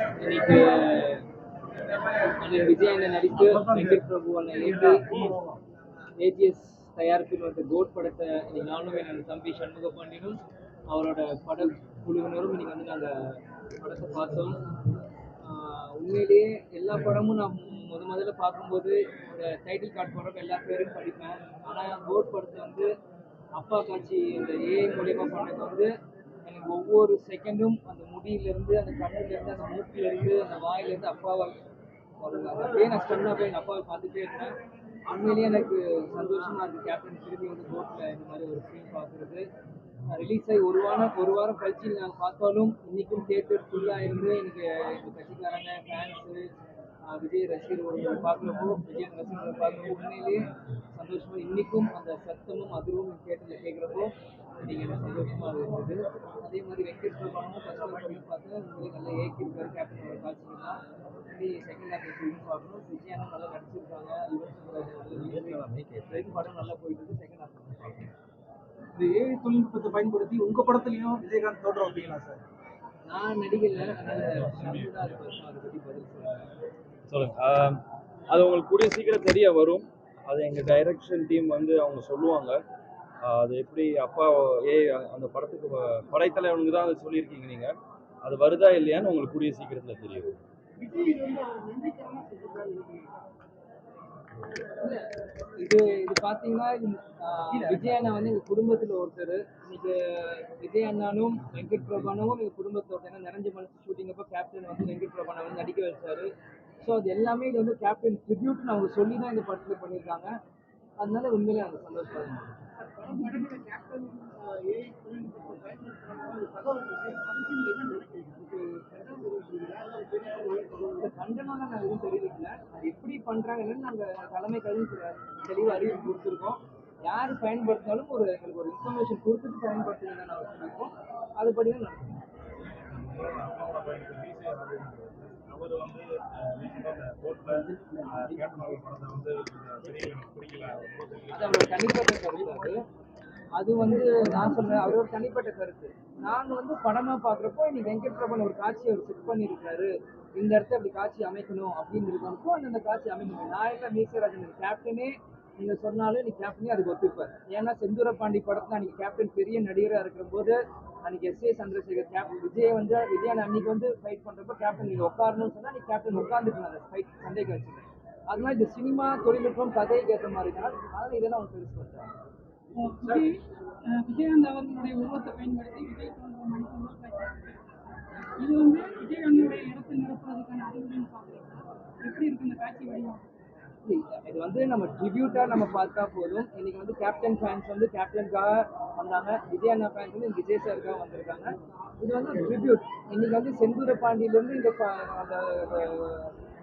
இன்னைக்கு அண்ணன் விஜய் அண்ணன் நடித்து வெங்கட் பிரபு அண்ணன் இயக்கி ஏஜிஎஸ் தயாரிப்பில் வந்த கோட் படத்தை இன்னைக்கு நானும் என்னோட தம்பி சண்முக பாண்டியனும் அவரோட படக்குழுவினரும் இன்னைக்கு வந்து நாங்கள் படத்தை பார்த்தோம். உண்மையிலேயே எல்லா படமும் நான் முதல்ல பார்க்கும்போது இந்த டைட்டில் கார்டு போடுறப்ப எல்லா பேரும் படிப்பேன். ஆனால் கோட் படத்தை வந்து அப்பா காட்சி இந்த ஏஐ மூலியமாக பண்ணது வந்து எனக்கு ஒவ்வொரு செகண்டும் அந்த முடியிலேருந்து அந்த கண்ணுலேருந்து அந்த மூக்கிலேருந்து அந்த வாயிலேருந்து அப்பாவை அப்படியே நான் ஸ்டன்னாக போய் எங்கள் அப்பாவை பார்த்துட்டே இருந்தேன். உண்மையிலேயே எனக்கு சந்தோஷமாக இருக்குது கேப்டன் திரும்பி வந்து கோட்டில் இந்த மாதிரி ஒரு சீன் பார்க்குறது. ரிலீஸ் ஆகி ஒரு வாரம் கழிச்சு நாங்கள் பார்த்தாலும் இன்றைக்கும் தியேட்டர் ஃபுல்லாக இருந்து எனக்கு எங்கள் கட்சிக்காரங்க ஃபேன்ஸு விஜய் ரசிகர்கள் பார்க்குறப்போ விஜய் ரசிகர்கள் பார்க்குறப்போ உண்மையிலேயே சந்தோஷமாக இன்றைக்கும் அந்த சத்தமும் அதிர்வும் தியேட்டரில் கேட்குறப்போ நீங்கள் எனக்கு சந்தோஷமாக இருந்தது. அதே மாதிரி வெங்கட் பிரபுவும் ஃபஸ்ட் படம் பார்த்து உண்மையிலே நல்லா ஏக்கியிருக்காரு கேப்டனோட காட்சிகள்லாம். செகண்ட் ஹாஃப் எப்படின்னு பார்க்கணும். விஜயானும் நல்லா நடிச்சிருக்காங்க. யுவன் படம் நல்லா போயிட்டு இருக்கு. செகண்ட் ஹாஃப் பார்க்கணும். இந்த ஏஐ தொழில்நுட்பத்தை பயன்படுத்தி உங்க படத்துலயும் விஜயகாந்த் தோற்றம் வைப்பீங்களா சார்? நான் நடிகல, அதனால அதை பற்றி பதில் சொல்லுங்க. அது உங்களுக்கு கூடிய சீக்கிரம் தெரிய வரும். அது எங்கள் டைரக்ஷன் டீம் வந்து அவங்க சொல்லுவாங்க. அது எப்படி அப்பா அந்த படத்துக்கு படைத்தலைவனுக்கு தான் அது சொல்லியிருக்கீங்க நீங்கள். அது வருதா இல்லையான்னு உங்களுக்கு கூடிய சீக்கிரத்தில் தெரிய வரும். இது பார்த்தீங்கன்னா விஜய் அண்ணா வந்து எங்கள் குடும்பத்தில் ஒருத்தர். இன்னைக்கு விஜய் அண்ணானும் வெங்கட் பிரபானும் எங்கள் குடும்பத்தில் ஒருத்தர். நிறைஞ்ச மனசு ஷூட்டிங் அப்போ கேப்டன் வந்து வெங்கட் பிரபானை வந்து நடிக்க வச்சாரு. ஸோ அது எல்லாமே இது வந்து கேப்டன் ட்ரிபியூட்னு அவங்க சொல்லி தான் இந்த படத்தில் பண்ணியிருக்காங்க. அதனால உண்மையிலே அவங்க சந்தோஷமாக இருக்காங்க. கண்டனம் நான் எதுவும் தெரிவிக்கல. அது எப்படி பண்றாங்கன்னு நாங்கள் தலைமை கல்வி தெளிவாக அறிவிப்பு கொடுத்துருக்கோம். யார் பயன்படுத்தினாலும் எங்களுக்கு ஒரு இன்ஃபர்மேஷன் கொடுத்துட்டு பயன்படுத்துங்க நாங்கள் சொல்லியிருக்கோம். அதுபடி தான் நடக்கும். அது அவரோட தனிப்பட்ட கருத்து. அது வந்து நான் சொல்றேன், அவரோட தனிப்பட்ட கருத்து. நான் வந்து படமா பாக்குறப்போ இன்னைக்கு வெங்கட் பிரபன் ஒரு காட்சியை அவர் செட் பண்ணியிருக்காரு. இந்த இடத்த அப்படி காட்சி அமைக்கணும் அப்படின்னு இருக்கோ அந்த காட்சி அமைக்கணும். நான் இல்லை மீசராஜன் கேப்டனே நீங்க சொன்னாலும் நீ கேப்டனே அதுக்கு ஒத்துப்பார். ஏன்னா செந்தூர பாண்டி படத்துல அன்னைக்கு கேப்டன் பெரிய நடிகராக இருக்கிற போது அன்னைக்கு எஸ்.ஏ. சந்திரசேகர் கேப்டன் விஜயன் அன்னைக்கு வந்து ஃபைட் பண்றப்போ கேப்டன் நீங்க உட்காரணும்னு சொன்னா நீ கேப்டன் உட்காந்துக்கணும் அந்த ஃபைட் சண்டைக்கு வச்சுருக்கேன். அதனால இந்த சினிமா தொழில்நுட்பம் கதைக்கு ஏற்ற மாதிரி தான். அதனால இதெல்லாம் அவங்க பெருசு பண்றாங்க. விஜயகாந்த் அவர்களுடைய உருவத்தை பயன்படுத்தி விஜய் தோன்றும் மனிதர்கள் பேசுறாங்க. இது வந்து விஜயகாந்தோடைய இடத்தை நிரப்புறதுக்கான அறிவுரைன்னு பார்க்குறீங்களா? எப்படி இருக்கு இந்த காட்சி வடிவம்? இது வந்து நம்ம ட்ரிபியூட்டா நம்ம பார்த்தா போதும். இன்னைக்கு வந்து கேப்டன் ஃபேன்ஸ் வந்து கேப்டனுக்காக வந்தாங்க. விஜய் அண்ணா ஃபேன்ஸ் வந்து விஜய் சாருக்காக வந்திருக்காங்க. இது வந்து ட்ரிபியூட். இன்னைக்கு வந்து செந்தூர பாண்டியிலேருந்து இந்த அந்த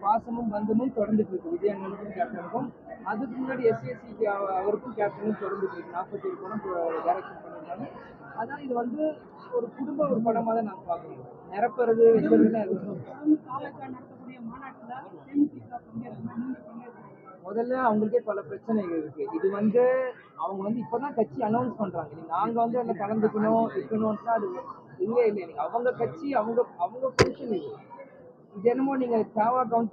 பாசமும் பந்தமும் தொடர்ந்துட்டு இருக்கு விஜய் அண்ணனுக்கும் கேப்டனுக்கும். அதுக்கு முன்னாடி எஸ்எஸ்சிக்கு அவருக்கும் கேப்டனும் தொடர்ந்துட்டு இருக்கு. 41 படம் டைரக்ஷன் பண்ணியிருக்காங்க. அதான் இது வந்து ஒரு குடும்ப ஒரு படமாக தான் நான் பார்க்கணும். நிரப்புறது முதல்ல அவங்களுக்கே பல பிரச்சனைகள் இருக்கு. இது வந்து அவங்க வந்து இப்பதான் கட்சி அனௌன்ஸ் பண்றாங்க. நாங்க வந்து என்ன கலந்துக்கணும் இருக்கணும்னா அது இல்லை. அவங்க கட்சி அவங்க பொசிஷன் இது. இது என்னமோ நீங்க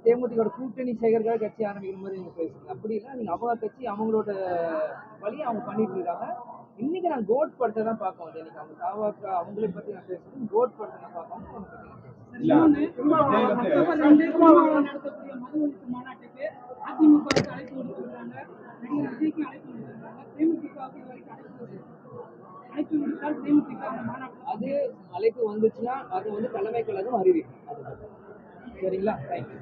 தேமுதிக கூட்டணி செய்கிறதுக்காக கட்சி ஆரம்பிக்கிற மாதிரி நீங்க பேசுறீங்க. அப்படி இல்லை. நீங்க அவங்க கட்சி அவங்களோட வழியை அவங்க பண்ணிட்டு இருக்காங்க. இன்னைக்கு நான் கோட் படத்தை தான் பார்க்க வந்தேன். இன்னைக்கு அவங்க தாவாக்கா அவங்களை பத்தி நான் பேசுறேன். கோட் படத்தை நான் பார்க்காம மாநாட்டுக்கு அதிமுக அழைப்பு கொடுத்துருக்காங்க. நடிகர் விஜய்க்கு அழைப்பு கொடுத்துருக்காங்க. தேமுதிகவுக்கு அழைப்பு விடுத்தால் தேமுதிக மாநாட்டு அது அழைப்பு வந்துச்சுன்னா அது வந்து தலைமை கழகம் அறிவிக்கும். சரிங்களா? தேங்க்யூ.